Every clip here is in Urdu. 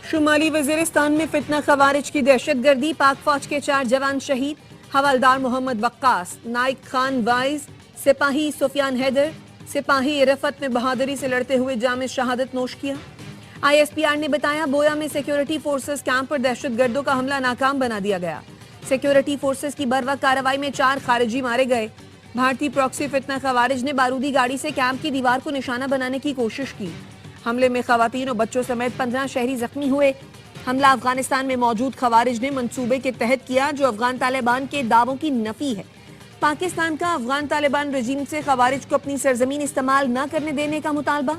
شمالی وزیرستان میں فتنہ خوارج کی دہشت گردی، پاک فوج کے 4 جوان شہید، حوالدار محمد وقاص، نائک خان وائز، سپاہی سفیان حیدر، سپاہی رفت میں بہادری سے لڑتے ہوئے جام شہادت نوش کیا۔ آئی ایس پی آر نے بتایا بویا میں سیکیورٹی فورسز کیمپ پر دہشت گردوں کا حملہ ناکام بنا دیا گیا۔ سیکیورٹی فورسز کی بروقت کارروائی میں 4 خارجی مارے گئے۔ بھارتی پراکسی فتنہ خوارج نے بارودی گاڑی سے کیمپ کی دیوار کو نشانہ بنانے کی کوشش کی۔ حملے میں خواتین اور بچوں سمیت 15 شہری زخمی ہوئے۔ حملہ افغانستان میں موجود خوارج نے منصوبے کے تحت کیا جو افغان طالبان کے دعووں کی نفی ہے۔ پاکستان کا افغان طالبان رجیم سے خوارج کو اپنی سرزمین استعمال نہ کرنے دینے کا مطالبہ۔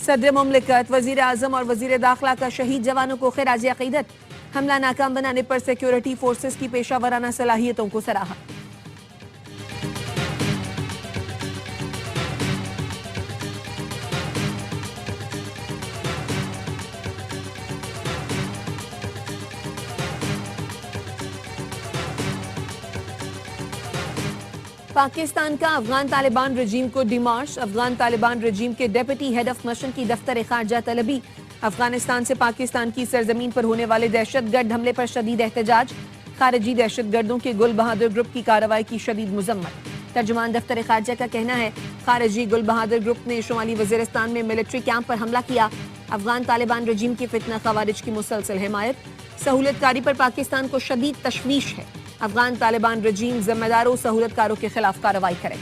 صدر مملکت، وزیر اعظم اور وزیر داخلہ کا شہید جوانوں کو خراج عقیدت۔ حملہ ناکام بنانے پر سیکیورٹی فورسز کی پیشہ ورانہ صلاحیتوں کو سراہا۔ پاکستان کا افغان طالبان رجیم کو ڈیمارش، افغان طالبان رجیم کے ڈیپٹی ہیڈ آف مشن کی دفتر خارجہ طلبی۔ افغانستان سے پاکستان کی سرزمین پر ہونے والے دہشت گرد حملے پر شدید احتجاج، خارجی دہشت گردوں کے گل بہادر گروپ کی کارروائی کی شدید مذمت۔ ترجمان دفتر خارجہ کا کہنا ہے خارجی گل بہادر گروپ نے شمالی وزیرستان میں ملٹری کیمپ پر حملہ کیا۔ افغان طالبان رجیم کی فتنہ خوارج کی مسلسل حمایت، سہولت کاری پر پاکستان کو شدید تشویش ہے۔ افغان طالبان رجیم ذمہ داروں سہولت کاروں کے خلاف کارروائی کرے۔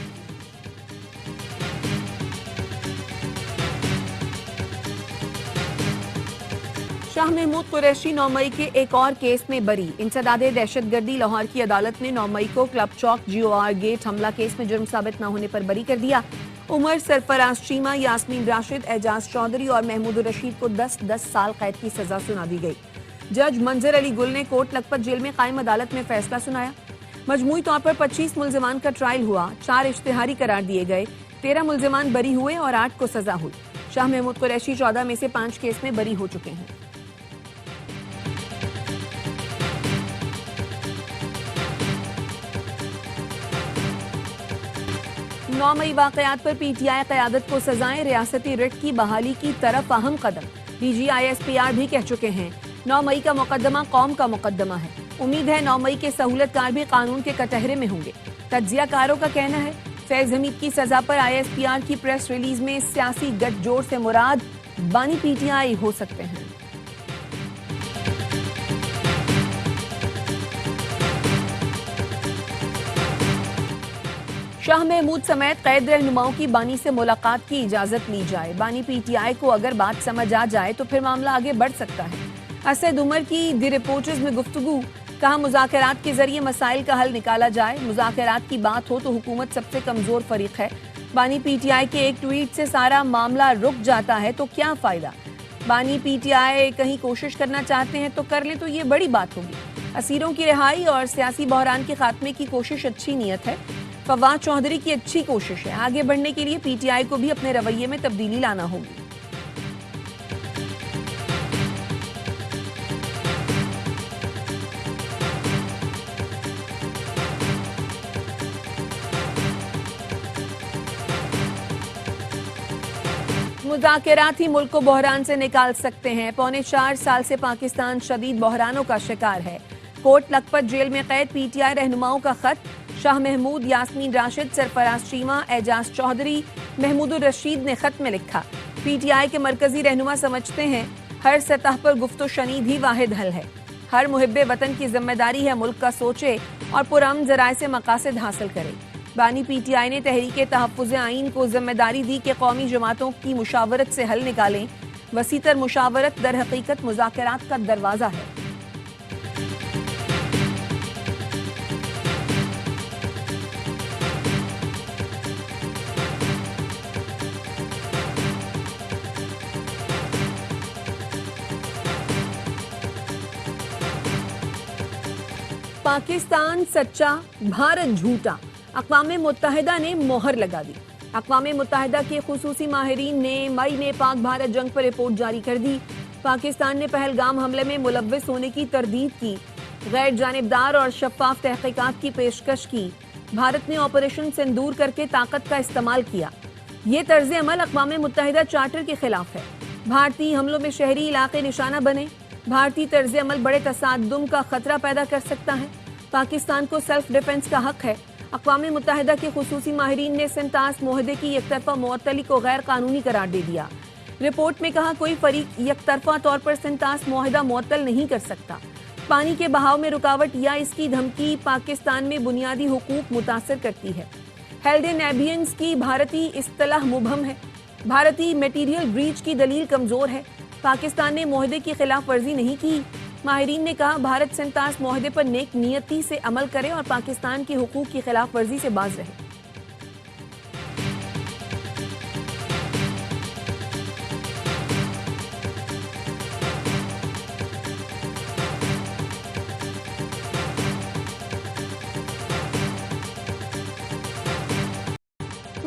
شاہ محمود قریشی 9 مئی کے ایک اور کیس میں بری۔ انسداد دہشت گردی لاہور کی عدالت نے 9 مئی کو کلب چوک GOR گیٹ حملہ کیس میں جرم ثابت نہ ہونے پر بری کر دیا۔ عمر سرفراز چیمہ، یاسمین راشد، اعجاز چودھری اور محمود الرشید کو 10 سال قید کی سزا سنا دی گئی۔ جج منظر علی گل نے کوٹ لکھپت جیل میں قائم عدالت میں فیصلہ سنایا۔ مجموعی طور پر 25 ملزمان کا ٹرائل ہوا، 4 اشتہاری قرار دیے گئے، 13 ملزمان بری ہوئے اور 8 کو سزا ہوئی۔ شاہ محمود قریشی 14 میں سے 5 کیس میں بری ہو چکے ہیں۔ نو مئی واقعات پر پی ٹی آئی قیادت کو سزائیں، ریاستی رٹ کی بحالی کی طرف اہم قدم۔ ڈی جی ISPR بھی کہہ چکے ہیں 9 مئی کا مقدمہ قوم کا مقدمہ ہے۔ امید ہے 9 مئی کے سہولت کار بھی قانون کے کٹہرے میں ہوں گے۔ تجزیہ کاروں کا کہنا ہے فیض حمید کی سزا پر ISPR کی پریس ریلیز میں سیاسی گٹھ جوڑ سے مراد بانی PTI ہو سکتے ہیں۔ شاہ محمود سمیت قید رہنماؤں کی بانی سے ملاقات کی اجازت لی جائے۔ بانی PTI کو اگر بات سمجھ آ جائے تو پھر معاملہ آگے بڑھ سکتا ہے۔ اسد عمر کی دی رپورٹرز میں گفتگو، کہا مذاکرات کے ذریعے مسائل کا حل نکالا جائے۔ مذاکرات کی بات ہو تو حکومت سب سے کمزور فریق ہے۔ بانی PTI کے ایک ٹویٹ سے سارا معاملہ رک جاتا ہے تو کیا فائدہ؟ بانی PTI کہیں کوشش کرنا چاہتے ہیں تو کر لیں تو یہ بڑی بات ہوگی۔ اسیروں کی رہائی اور سیاسی بحران کے خاتمے کی کوشش اچھی نیت ہے۔ فواد چودھری کی اچھی کوشش ہے۔ آگے بڑھنے کے لیے PTI کو بھی اپنے رویے میں تبدیلی لانا ہوگی۔ مذاکرات ہی ملک کو بحران سے نکال سکتے ہیں۔ 4.25 سال سے پاکستان شدید بحرانوں کا شکار ہے۔ کوٹ لکھپت جیل میں قید PTI رہنماؤں کا خط، شاہ محمود، یاسمین راشد، سرفراز چیمہ، اعجاز چودھری، محمود الرشید نے خط میں لکھا PTI کے مرکزی رہنما سمجھتے ہیں ہر سطح پر گفت و شنید ہی واحد حل ہے۔ ہر محب وطن کی ذمہ داری ہے ملک کا سوچے اور پرامن ذرائع سے مقاصد حاصل کرے۔ بانی PTI نے تحریک تحفظ آئین کو ذمہ داری دی کہ قومی جماعتوں کی مشاورت سے حل نکالیں۔ وسیع تر مشاورت در حقیقت مذاکرات کا دروازہ ہے۔ پاکستان سچا، بھارت جھوٹا، اقوام متحدہ نے مہر لگا دی۔ اقوام متحدہ کے خصوصی ماہرین نے مئی میں پاک بھارت جنگ پر رپورٹ جاری کر دی۔ پاکستان نے پہلگام حملے میں ملوث ہونے کی تردید کی، غیر جانبدار اور شفاف تحقیقات کی پیشکش کی۔ بھارت نے آپریشن سندور کر کے طاقت کا استعمال کیا۔ یہ طرز عمل اقوام متحدہ چارٹر کے خلاف ہے۔ بھارتی حملوں میں شہری علاقے نشانہ بنے۔ بھارتی طرز عمل بڑے تصادم کا خطرہ پیدا کر سکتا ہے۔ پاکستان کو سیلف ڈیفنس کا حق ہے۔ اقوام متحدہ کے خصوصی ماہرین نے سنتاس معاہدے کی یک طرفہ معطلی کو غیر قانونی قرار دے دیا۔ رپورٹ میں کہا کوئی فریق یک طرفہ طور پر سنتاس معاہدہ معطل نہیں کر سکتا۔ پانی کے بہاؤ میں رکاوٹ یا اس کی دھمکی پاکستان میں بنیادی حقوق متاثر کرتی ہے۔ ہیلڈ ان ایبینس کی بھارتی اصطلاح مبہم ہے۔ بھارتی میٹیریل بریچ کی دلیل کمزور ہے۔ پاکستان نے معاہدے کی خلاف ورزی نہیں کی۔ ماہرین نے کہا بھارت سنتاس معاہدے پر نیک نیتی سے عمل کرے اور پاکستان کے حقوق کی خلاف ورزی سے باز رہے۔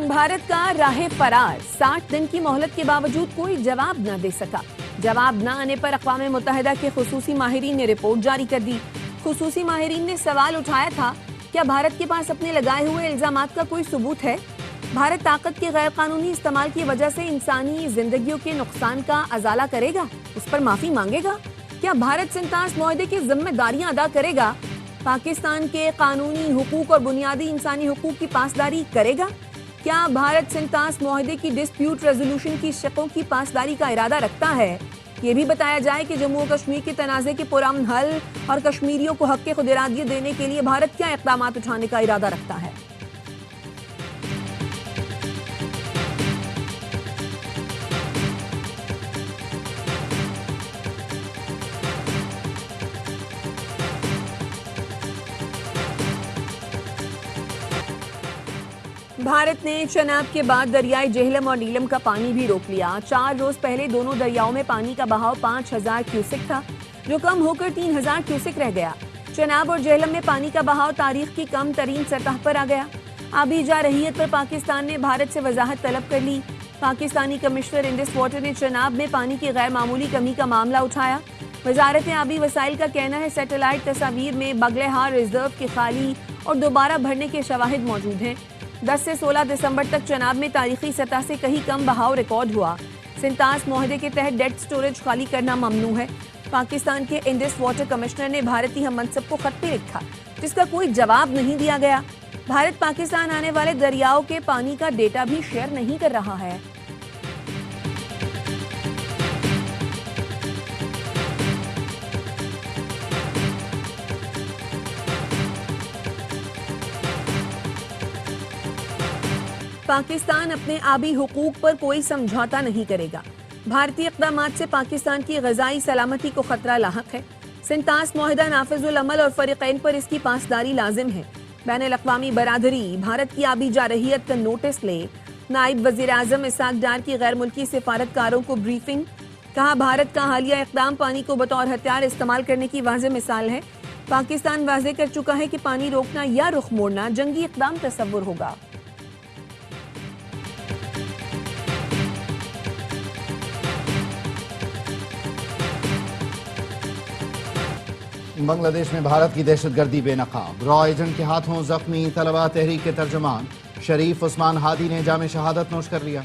بھارت کا راہ فرار 60 دن کی مہلت کے باوجود کوئی جواب نہ دے سکا۔ جواب نہ آنے پر اقوام متحدہ کے خصوصی ماہرین نے رپورٹ جاری کر دی۔ خصوصی ماہرین نے سوال اٹھایا تھا کیا بھارت کے پاس اپنے لگائے ہوئے الزامات کا کوئی ثبوت ہے؟ بھارت طاقت کے غیر قانونی استعمال کی وجہ سے انسانی زندگیوں کے نقصان کا ازالہ کرے گا؟ اس پر معافی مانگے گا؟ کیا بھارت سنتاس معاہدے کی ذمہ داریاں ادا کرے گا؟ پاکستان کے قانونی حقوق اور بنیادی انسانی حقوق کی پاسداری کرے گا؟ کیا بھارت سنتاس معاہدے کی ڈسپیوٹ ریزولوشن کی شقوں کی پاسداری کا ارادہ رکھتا ہے؟ یہ بھی بتایا جائے کہ جموں و کشمیر کے تنازع کے پرامن حل اور کشمیریوں کو حق خود ارادیت دینے کے لیے بھارت کیا اقدامات اٹھانے کا ارادہ رکھتا ہے؟ بھارت نے چناب کے بعد دریائے جہلم اور نیلم کا پانی بھی روک لیا۔ 4 روز پہلے دونوں دریاؤں میں پانی کا بہاؤ 5000 کیوسک تھا، جو کم ہو کر 3000 کیوسک رہ گیا۔ چناب اور جہلم میں پانی کا بہاؤ تاریخ کی کم ترین سطح پر آ گیا۔ آبی جارحیت پر پاکستان نے بھارت سے وضاحت طلب کر لی۔ پاکستانی کمشنر انڈس واٹر نے چناب میں پانی کی غیر معمولی کمی کا معاملہ اٹھایا۔ وزارت آبی وسائل کا کہنا ہے سیٹلائٹ تصاویر میں بغلہار ریزرو کے خالی اور دوبارہ بھرنے کے شواہد موجود ہیں۔ 10 سے 16 دسمبر تک چناب میں تاریخی سطح سے کہیں کم بہاؤ ریکارڈ ہوا۔ سنتاس معاہدے کے تحت ڈیڈ سٹوریج خالی کرنا ممنوع ہے۔ پاکستان کے انڈس واٹر کمشنر نے بھارتی ہم منصب کو خط بھی لکھا جس کا کوئی جواب نہیں دیا گیا۔ بھارت پاکستان آنے والے دریاؤں کے پانی کا ڈیٹا بھی شیئر نہیں کر رہا ہے۔ پاکستان اپنے آبی حقوق پر کوئی سمجھوتا نہیں کرے گا۔ بھارتی اقدامات سے پاکستان کی غذائی سلامتی کو خطرہ لاحق ہے۔ سنتاس معاہدہ نافذ العمل اور فریقین پر اس کی پاسداری لازم ہے۔ بین الاقوامی برادری بھارت کی آبی جارحیت کا نوٹس لے۔ نائب وزیر اعظم اسحاق ڈار کی غیر ملکی سفارتکاروں کو بریفنگ۔ کہا بھارت کا حالیہ اقدام پانی کو بطور ہتھیار استعمال کرنے کی واضح مثال ہے۔ پاکستان واضح کر چکا ہے کہ پانی روکنا یا رخ موڑنا جنگی اقدام تصور ہوگا۔ بنگلہ دیش میں بھارت کی دہشت گردی بے نقاب، را ایجنٹ کے ہاتھوں زخمی طلبہ تحریک کے ترجمان شریف عثمان ہادی نے جام شہادت نوش کر لیا۔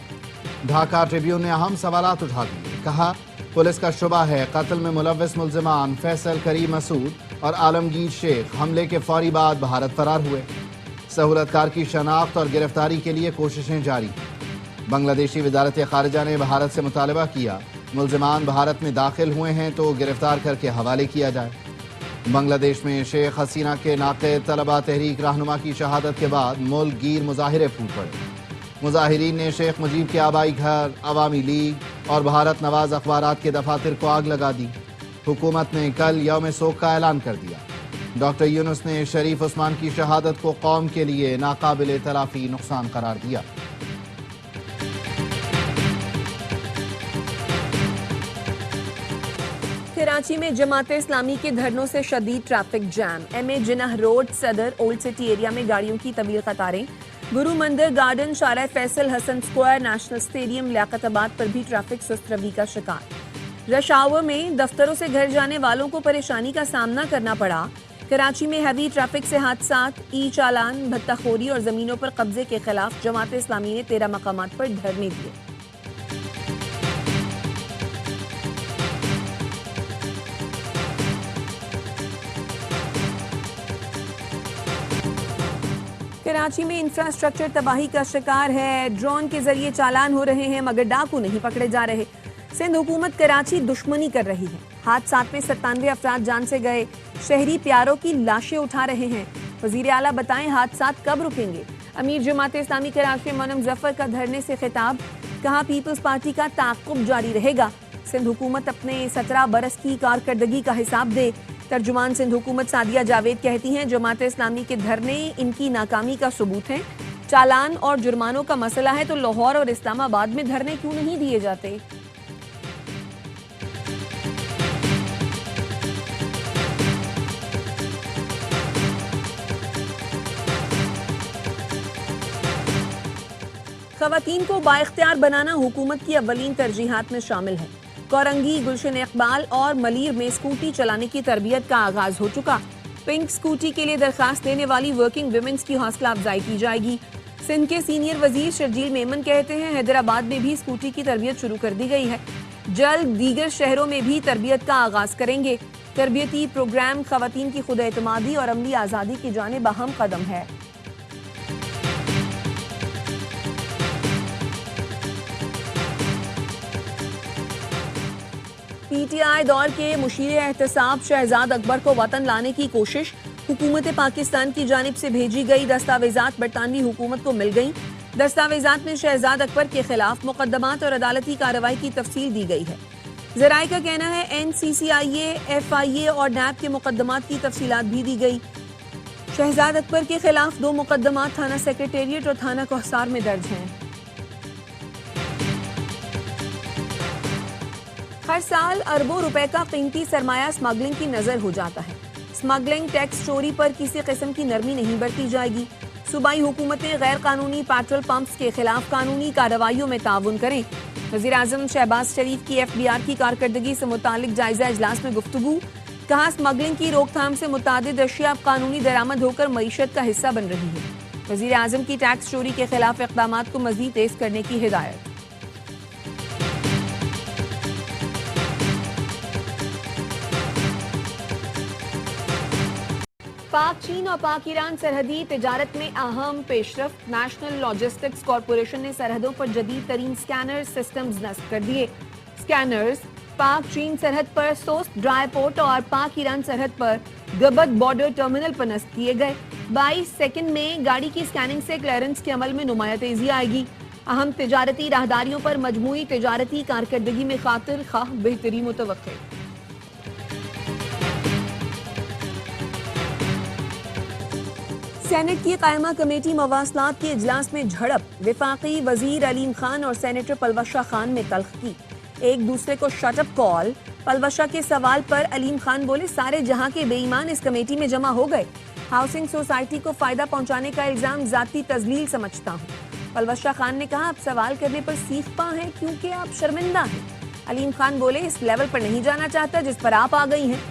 ڈھاکہ ٹریبیون نے اہم سوالات اٹھا دیے۔ کہا پولیس کا شبہ ہے قتل میں ملوث ملزمان فیصل کریم مسعود اور عالمگیر شیخ حملے کے فوری بعد بھارت فرار ہوئے۔ سہولت کار کی شناخت اور گرفتاری کے لیے کوششیں جاری۔ بنگلہ دیشی وزارت خارجہ نے بھارت سے مطالبہ کیا ملزمان بھارت میں داخل ہوئے ہیں تو گرفتار کر کے حوالے کیا جائے۔ بنگلہ دیش میں شیخ حسینہ کے ناقد طلبہ تحریک رہنما کی شہادت کے بعد ملک گیر مظاہرے پھوٹ پڑے۔ مظاہرین نے شیخ مجیب کے آبائی گھر، عوامی لیگ اور بھارت نواز اخبارات کے دفاتر کو آگ لگا دی۔ حکومت نے کل یوم سوگ کا اعلان کر دیا۔ ڈاکٹر یونس نے شریف عثمان کی شہادت کو قوم کے لیے ناقابل تلافی نقصان قرار دیا۔ کراچی میں جماعت اسلامی کے دھرنوں سے شدید ٹریفک جام۔ ایم اے جناح روڈ، صدر، اولڈ سٹی ایریا میں گاڑیوں کی طویل قطاریں۔ گرو مندر گارڈن، شارع فیصل، حسن سکوائر، نیشنل اسٹیڈیم، لیاقت آباد پر بھی ٹریفک سست روی کا شکار۔ رش آور میں دفتروں سے گھر جانے والوں کو پریشانی کا سامنا کرنا پڑا۔ کراچی میں ہیوی ٹریفک سے حادثات، ای چالان، بھتہ خوری اور زمینوں پر قبضے کے خلاف جماعت اسلامی نے 13 مقامات پر دھرنے دیے۔ کراچی میں انفراسٹرکچر تباہی کا شکار ہے، ڈرون کے ذریعے چالان ہو رہے ہیں مگر ڈاکو نہیں پکڑے جا رہے۔ سندھ حکومت کراچی دشمنی کر رہی ہے، حادثات میں 97 افراد جان سے گئے، شہری پیاروں کی لاشیں اٹھا رہے ہیں۔ وزیر اعلیٰ بتائیں حادثات کب رکیں گے؟ امیر جماعت اسلامی کراچی مونم ظفر کا دھرنے سے خطاب، کہا پیپلز پارٹی کا تعاقب جاری رہے گا، سندھ حکومت اپنے 17 برس کی کارکردگی کا حساب دے۔ ترجمان سندھ حکومت سعدیہ جاوید کہتی ہیں جماعت اسلامی کے دھرنے ان کی ناکامی کا ثبوت ہیں، چالان اور جرمانوں کا مسئلہ ہے تو لاہور اور اسلام آباد میں دھرنے کیوں نہیں دیے جاتے؟ خواتین کو بااختیار بنانا حکومت کی اولین ترجیحات میں شامل ہے۔ کورنگی، گلشن اقبال اور ملیر میں اسکوٹی چلانے کی تربیت کا آغاز ہو چکا۔ پنک اسکوٹی کے لیے درخواست دینے والی ورکنگ ویمنز کی حوصلہ افزائی کی جائے گی۔ سندھ کے سینئر وزیر شرجیل میمن کہتے ہیں حیدرآباد میں بھی اسکوٹی کی تربیت شروع کر دی گئی ہے، جلد دیگر شہروں میں بھی تربیت کا آغاز کریں گے۔ تربیتی پروگرام خواتین کی خود اعتمادی اور عملی آزادی کی جانب اہم قدم ہے۔ پی ٹی آئی دور کے مشیر احتساب شہزاد اکبر کو وطن لانے کی کوشش، حکومت پاکستان کی جانب سے بھیجی گئی دستاویزات برطانوی حکومت کو مل گئیں۔ دستاویزات میں شہزاد اکبر کے خلاف مقدمات اور عدالتی کارروائی کی تفصیل دی گئی ہے۔ ذرائع کا کہنا ہے این سی سی آئی اے، ایف آئی اے اور نیب کے مقدمات کی تفصیلات بھی دی گئی۔ شہزاد اکبر کے خلاف 2 مقدمات تھانہ سیکریٹریٹ اور تھانہ کوہسار میں درج ہیں۔ ہر سال اربوں روپے کا قیمتی سرمایہ اسمگلنگ کی نظر ہو جاتا ہے۔ اسمگلنگ ٹیکس چوری پر کسی قسم کی نرمی نہیں برتی جائے گی۔ صوبائی حکومتیں غیر قانونی پیٹرول پمپس کے خلاف قانونی کارروائیوں میں تعاون کریں۔ وزیر اعظم شہباز شریف کی ایف بی آر کی کارکردگی سے متعلق جائزہ اجلاس میں گفتگو، کہا اسمگلنگ کی روک تھام سے متعدد اشیاء اب قانونی درآمد ہو کر معیشت کا حصہ بن رہی ہیں۔ وزیر اعظم کی ٹیکس چوری کے خلاف اقدامات کو مزید تیز کرنے کی ہدایت۔ پاک چین اور پاک ایران سرحدی تجارت میں اہم پیش رفت، نیشنل لاجسٹکس کارپوریشن نے سرحدوں پر جدید ترین سکینر سسٹمز نصب کر دیے۔ سکینرز پاک چین سرحد پر سوست ڈرائی پورٹ اور پاک ایران سرحد پر گبت بارڈر ٹرمینل پر نصب کیے گئے۔ 22 سیکنڈ میں گاڑی کی سکیننگ سے کلیئرنس کے عمل میں نمایاں تیزی آئے گی۔ اہم تجارتی راہداریوں پر مجموعی تجارتی کارکردگی میں خاطر خواہ بہتری متوقع۔ سینٹ کی قائمہ کمیٹی مواصلات کے اجلاس میں جھڑپ، وفاقی وزیر علیم خان اور سینیٹر پلوشہ خان میں تلخ کی، ایک دوسرے کو شٹ اپ کال۔ پلوشہ کے سوال پر علیم خان بولے سارے جہاں کے بے ایمان اس کمیٹی میں جمع ہو گئے، ہاؤسنگ سوسائٹی کو فائدہ پہنچانے کا الزام ذاتی تذلیل سمجھتا ہوں۔ پلوشہ خان نے کہا اب سوال کرنے پر سیخ پا ہیں کیونکہ آپ شرمندہ ہیں۔ علیم خان بولے اس لیول پر نہیں جانا چاہتا جس پر آپ آ گئی ہیں،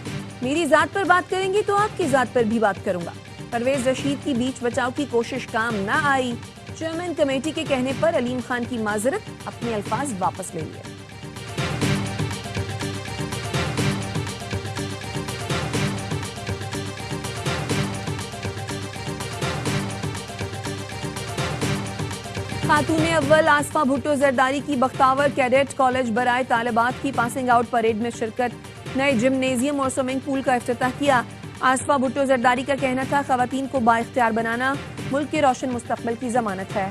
میری ذات پر بات کریں گی تو آپ کی ذات پر بھی بات کروں گا۔ پرویز رشید کی بیچ بچاؤ کی کوشش کام نہ آئی، چیئرمین کمیٹی کے کہنے پر علیم خان کی معذرت، اپنے الفاظ واپس لے لیے۔ خاتون اول آصفہ بھٹو زرداری کی بختاور کیڈٹ کالج برائے طالبات کی پاسنگ آؤٹ پریڈ میں شرکت، نئے جمنیزیم اور سوئمنگ پول کا افتتاح کیا۔ آصفہ بھٹو زرداری کا کہنا تھا خواتین کو بااختیار بنانا ملک کے روشن مستقبل کی ضمانت ہے۔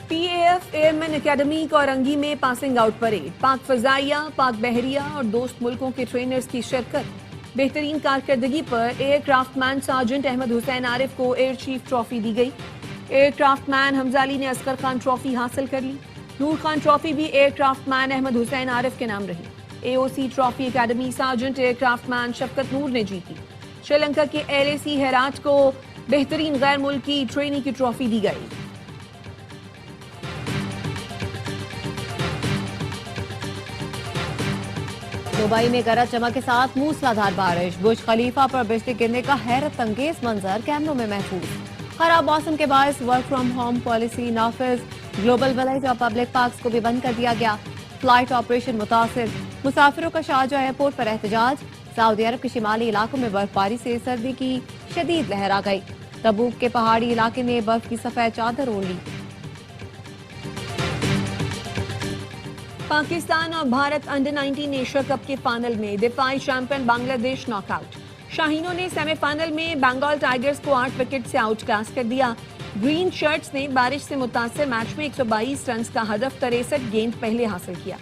P A F airman academy Korangi میں پاسنگ آؤٹ پریڈ، پاک فضائیہ، پاک بحریہ اور دوست ملکوں کے ٹرینرز کی شرکت۔ بہترین کارکردگی پر ایئر کرافٹ مین سارجنٹ احمد حسین عارف کو ایئر چیف ٹرافی دی گئی۔ ایئر کرافٹ مین حمزہ علی نے اصغر خان ٹرافی حاصل کر لی۔ نور خان ٹرافی بھی aircraftman Ahmed Hussain Arif کے نام رہی۔ A O C trophy academy sergeant aircraftman Shafqat Noor نے جیتی۔ شری لنکا کے ایل اے سی ہیراٹ کو بہترین غیر ملکی ٹرینی کی ٹرافی دی گئی۔ دبئی میں گرج چمک کے ساتھ موسلادھار بارش، برج خلیفہ پر بجلی گرنے کا حیرت انگیز منظر کیمروں میں محفوظ۔ خراب موسم کے باعث ورک فرام ہوم پالیسی نافذ، گلوبل ولیج اور پبلک پارکس کو بھی بند کر دیا گیا۔ فلائٹ آپریشن متاثر، مسافروں کا شارجہ ایئرپورٹ پر احتجاج۔ سعودی عرب کے شمالی علاقوں میں برف باری سے سردی کی شدید لہر آ گئی۔ تبوک کے پہاڑی علاقے نے برف کی سفید چادر اوڑھ لی۔ پاکستان اور بھارت انڈر 19 ایشیا کپ کے فائنل میں دفاعی چیمپئن بنگلہ دیش ناک آؤٹ۔ شاہینوں نے سیمی فائنل میں بنگال ٹائیگرز کو 8 وکٹ سے آؤٹ کلاس کر دیا۔ گرین شرٹس نے بارش سے متاثر میچ میں 122 رنز کا ہدف 63 گیند پہلے حاصل کیا۔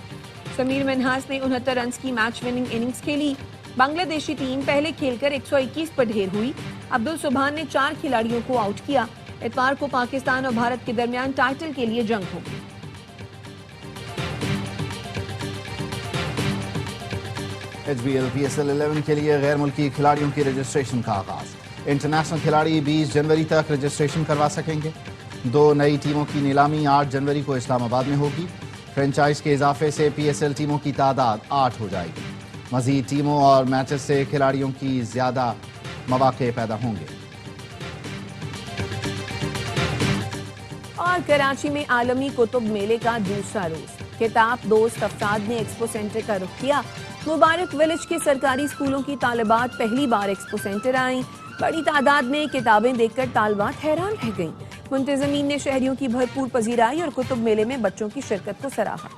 سمیر منہاس نے 69 رنز کی میچ وننگ اننگز کھیلی۔ بنگلہ دیشی ٹیم پہلے کھیل کر 121 پر ڈھیر ہوئی۔ عبدل سبحان نے 4 کھلاڑیوں کو آؤٹ کیا۔ اتوار کو پاکستان اور بھارت کے درمیان ٹائٹل کے لیے جنگ ہوگی۔ H B L P S L 11 کے لیے غیر ملکی کھلاڑیوں کی رجسٹریشن کا آغاز۔ انٹرنیشنل کھلاڑی 20 جنوری تک رجسٹریشن کروا سکیں گے۔ 2 نئی ٹیموں کی نیلامی 8 جنوری کو اسلام آباد میں ہوگی۔ فرنچائز کے اضافے سے پی ایس ایل ٹیموں کی تعداد 8 ہو جائے گی۔ مزید ٹیموں اور میچز سے کھلاڑیوں کی زیادہ مواقع پیدا ہوں گے۔ اور کراچی میں عالمی کتب میلے کا دوسرا روز، کتاب دوست افراد نے ایکسپو سینٹر کا رخ کیا۔ مبارک ولیج کے سرکاری اسکولوں کی طالبات پہلی بار ایکسپو سینٹر آئیں۔ بڑی تعداد میں کتابیں دیکھ کر طالبات حیران رہ گئیں۔ منتظمین نے شہریوں کی بھرپور پذیرائی اور کتب میلے میں بچوں کی شرکت کو سراہا۔